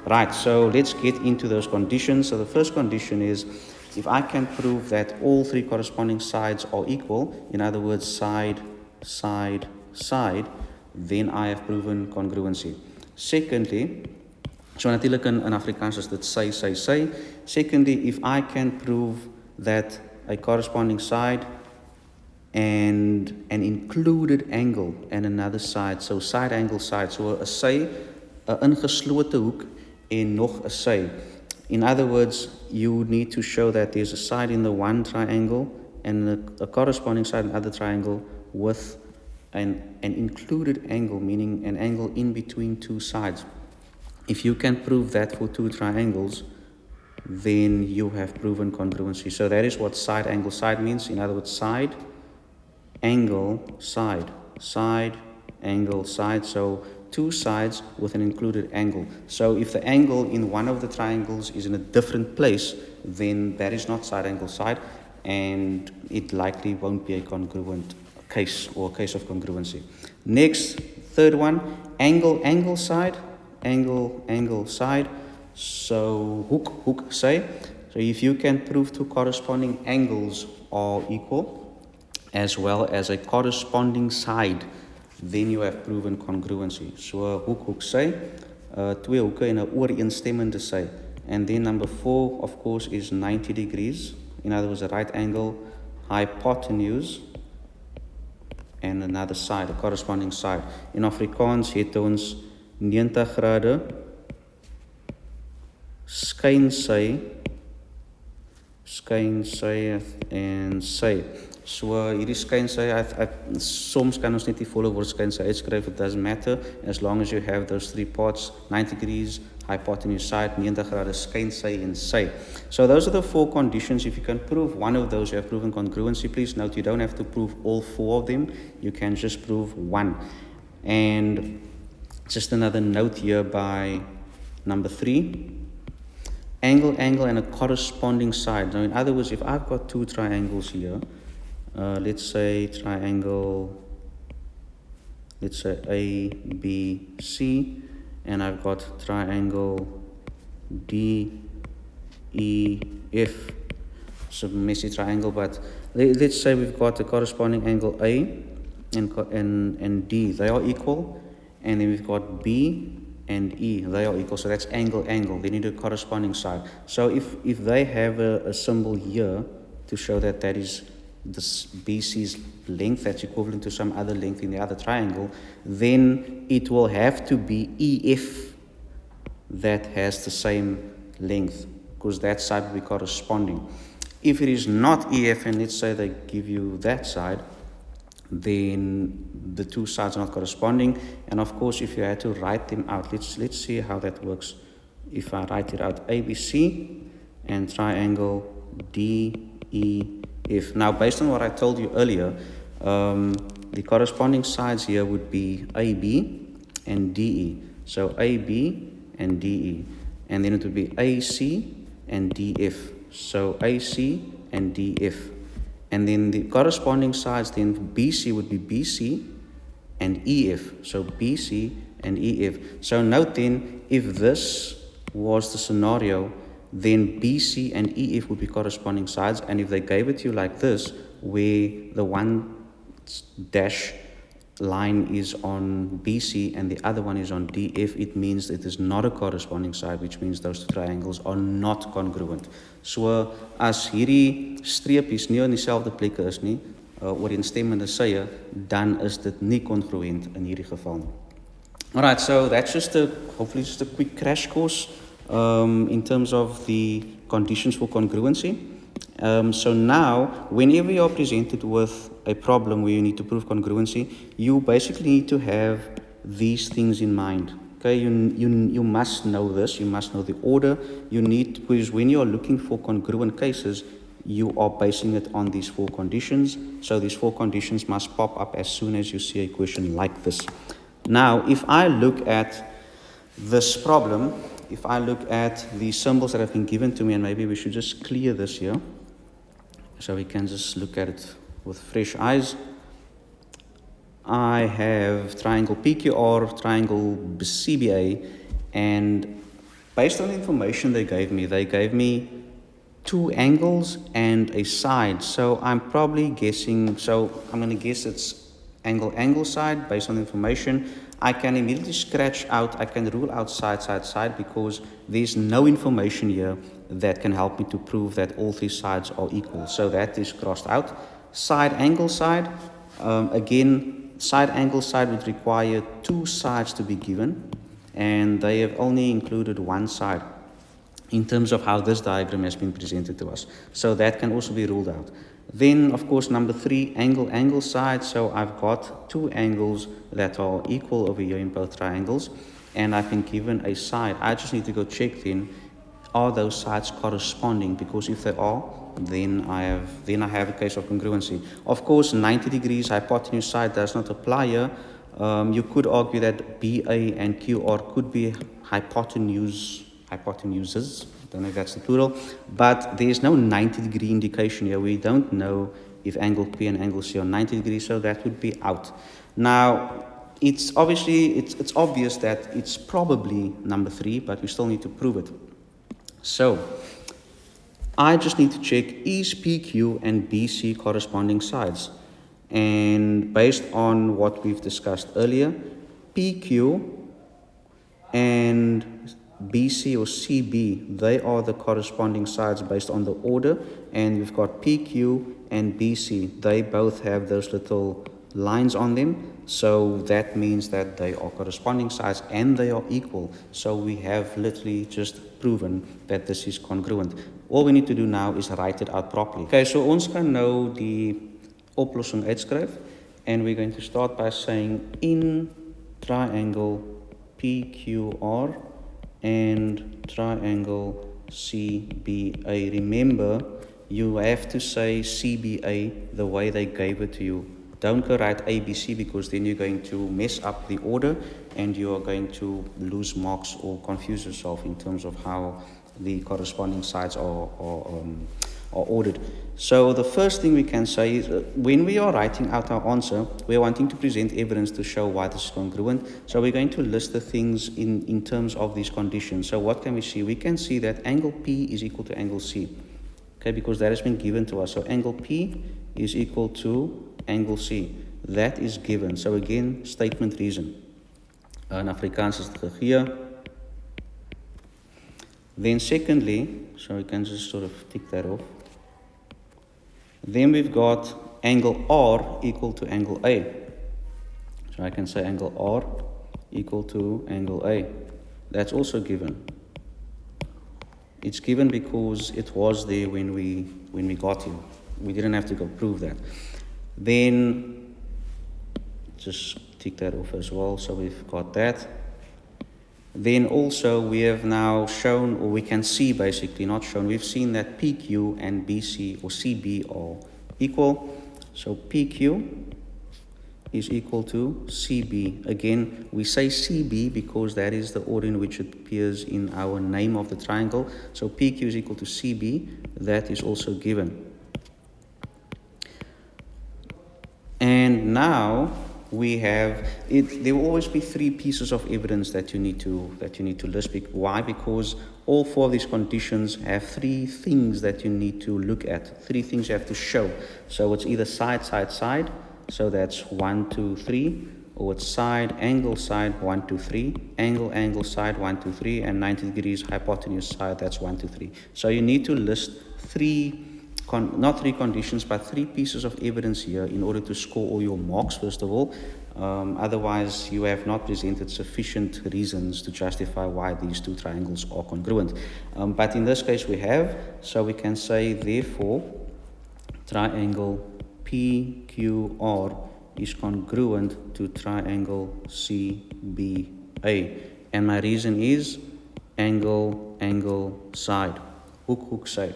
Right, so let's get into those conditions. So the first condition is if I can prove that all three corresponding sides are equal, in other words, side, side, side, then I have proven congruency. Secondly, so natuurlijk in Afrikaans is dit sy. Secondly, if I can prove that a corresponding side and an included angle and another side, so side angle side, so 'n sy, 'n ingeslote hoek en nog 'n sy. In other words, you need to show that there's a side in the one triangle and a corresponding side in the other triangle with an included angle, meaning an angle in between two sides. If you can prove that for two triangles, then you have proven congruency. So that is what side angle side means. In other words, side, angle, side, side, angle, side. So two sides with an included angle. So if the angle in one of the triangles is in a different place, then that is not side angle side, and it likely won't be a congruent case or a case of congruency. Next, third one, angle, angle side, angle, angle side. So hook, say. So if you can prove two corresponding angles are equal, as well as a corresponding side, then you have proven congruency. So hoek, say, twee hoeke en 'n ooreenstemmende sy. And then number 4, of course, is 90 degrees. In other words, a right angle, hypotenuse, and another side, a corresponding side. In Afrikaans het ons 90 grade, skynsy, en sy. So hierdie skynsy, soms kan ons net die volle woord skynsy uitskryf, it doesn't matter, as long as you have those three parts, 90 degrees, hypotenuse side, 90 grade, skynsy, and sy. So those are the 4 conditions. If you can prove one of those, you have proven congruency. Please note, you don't have to prove all 4 of them, you can just prove one. And just another note here by number 3, angle, and a corresponding side. Now, in other words, if I've got 2 triangles here, let's say triangle, let's say A, B, C, and I've got triangle D, E, F. It's a messy triangle, but let's say we've got a corresponding angle A and D. They are equal. And then we've got B and E. They are equal. So that's angle. They need a corresponding side. So if they have a symbol here to show that that is this BC's length, that's equivalent to some other length in the other triangle, then it will have to be EF that has the same length, because that side will be corresponding. If it is not EF, and let's say they give you that side, then the 2 sides are not corresponding. And of course, if you had to write them out, let's see how that works. If I write it out, ABC and triangle DEF. Now, based on what I told you earlier, the corresponding sides here would be AB and DE. So AB and DE. And then it would be AC and DF. So AC and DF. And then the corresponding sides, then BC would be BC and EF. So BC and EF. So note then, if this was the scenario, then BC and EF would be corresponding sides. And if they gave it to you like this, where the one dash line is on BC and the other one is on DF, it means it is not a corresponding side, which means those 2 triangles are not congruent. So as hierdie streepies nie in dieselfde plekke is nie, ooreenstemmende sye, dan is dit nie congruent in hierdie geval nie. Alright, so that's hopefully just a quick crash course in terms of the conditions for congruency. So now, whenever you're presented with a problem where you need to prove congruency, you basically need to have these things in mind. Okay, you must know this, you must know the order. You need, because when you're looking for congruent cases, you are basing it on these 4 conditions. So these 4 conditions must pop up as soon as you see a question like this. Now, if I look at this problem, if I look at the symbols that have been given to me, and maybe we should just clear this here, so we can just look at it with fresh eyes. I have triangle PQR, triangle CBA, and based on the information they gave me two angles and a side. So I'm probably guessing, so I'm going to guess it's angle side based on the information. I can immediately scratch out, I can rule out side because there's no information here that can help me to prove that all three sides are equal. So that is crossed out. Side angle side, again, side angle side would require two sides to be given, and they have only included one side in terms of how this diagram has been presented to us. So that can also be ruled out. Then, of course, number 3, angle side. So I've got two angles that are equal over here in both triangles, and I've been given a side. I just need to go check then, are those sides corresponding? Because if they are, then I have a case of congruency. Of course, 90 degrees hypotenuse side does not apply here. You could argue that BA and QR could be hypotenuses. I don't know if that's the plural, but there's no 90-degree indication here. We don't know if angle P and angle C are 90 degrees, so that would be out. Now, it's obvious that it's probably number 3, but we still need to prove it. So, I just need to check, is PQ and BC corresponding sides? And based on what we've discussed earlier, PQ and BC or CB, they are the corresponding sides based on the order, and we've got PQ and BC, they both have those little lines on them, so that means that they are corresponding sides and they are equal. So we have literally just proven that this is congruent. All we need to do now is write it out properly. Okay, so ons gaan nou die oplossing uitskryf, and we're going to start by saying in triangle PQR and triangle CBA. Remember, you have to say CBA the way they gave it to you. Don't go write ABC, because then you're going to mess up the order and you are going to lose marks or confuse yourself in terms of how the corresponding sides are ordered. So the first thing we can say is when we are writing out our answer, we are wanting to present evidence to show why this is congruent. So we're going to list the things in terms of these conditions. So what can we see? We can see that angle P is equal to angle C. Okay, because that has been given to us. So angle P is equal to angle C. That is given. So again, statement reason. In Afrikaans is dit gegee. Then secondly, so we can just sort of tick that off. Then we've got angle R equal to angle A. So I can say angle R equal to angle A. That's also given. It's given because it was there when we got here. We didn't have to go prove that. Then just tick that off as well. So we've got that. Then also we have now shown, or we can see basically, not shown, we've seen that PQ and BC or CB are equal. So PQ is equal to CB. Again, we say CB because that is the order in which it appears in our name of the triangle. So PQ is equal to CB. That is also given. And now we have it. There will always be 3 pieces of evidence that you need to list. Why? Because all 4 of these conditions have 3 things that you need to look at. 3 things you have to show. So it's either side. So that's 1, 2, 3, or it's side, 1, 2, 3, angle, side, 1, 2, 3, and 90 degrees hypotenuse side. That's 1, 2, 3. So you need to list 3. Not 3 conditions, but 3 pieces of evidence here in order to score all your marks, first of all. Otherwise, you have not presented sufficient reasons to justify why these 2 triangles are congruent. But in this case, we have. So we can say, therefore, triangle PQR is congruent to triangle CBA. And my reason is angle, side, hook, side.